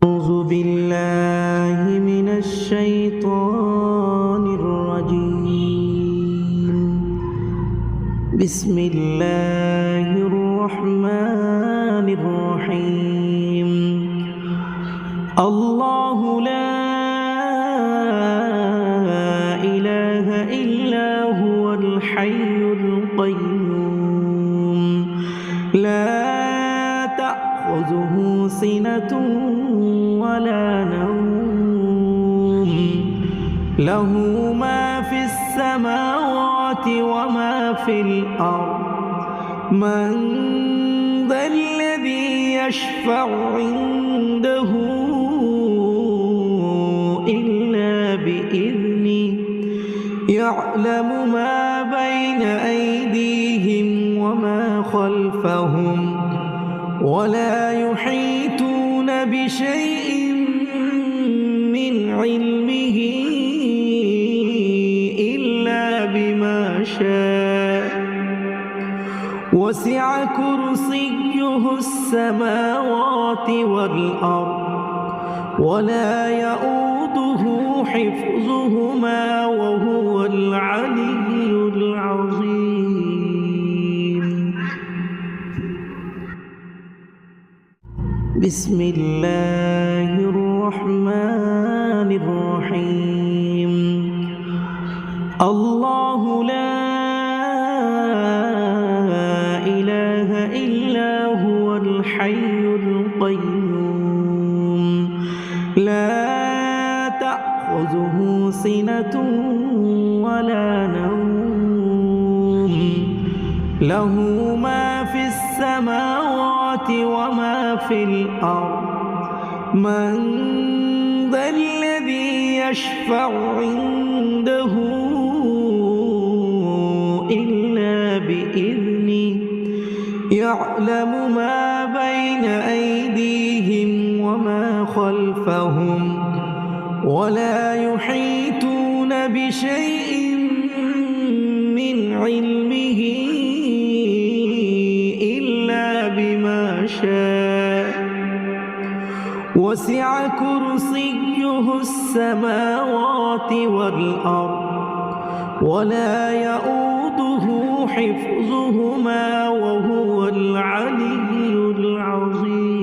أعوذ بالله من الشيطان الرجيم. بسم الله الرحمن الرحيم. الله لا إله إلا هو الحي القيوم لا تأخذه سنة ولا نوم له ما في السماوات وما في الأرض من ذا الذي يشفع عنده إلا بإذنه يعلم ما بين أيديهم وما خلفهم ولا يحيطون بشيء من علمه إلا بما شاء وسع كرسيه السماوات والأرض ولا يؤوده حفظهما وهو العلي العظيم. بسم الله الرحمن الرحيم. الله لا إله إلا هو الحي القيوم لا تأخذه سنة ولا نوم له ما في السماوات وما في الأرض من ذا الذي يشفع عنده إلا بإذنه يعلم ما بين أيديهم وما خلفهم ولا يحيطون بشيء من علمه إلا بما شاء وسع كرسيه السماوات والأرض ولا يؤوده حفظهما وهو العلي العظيم.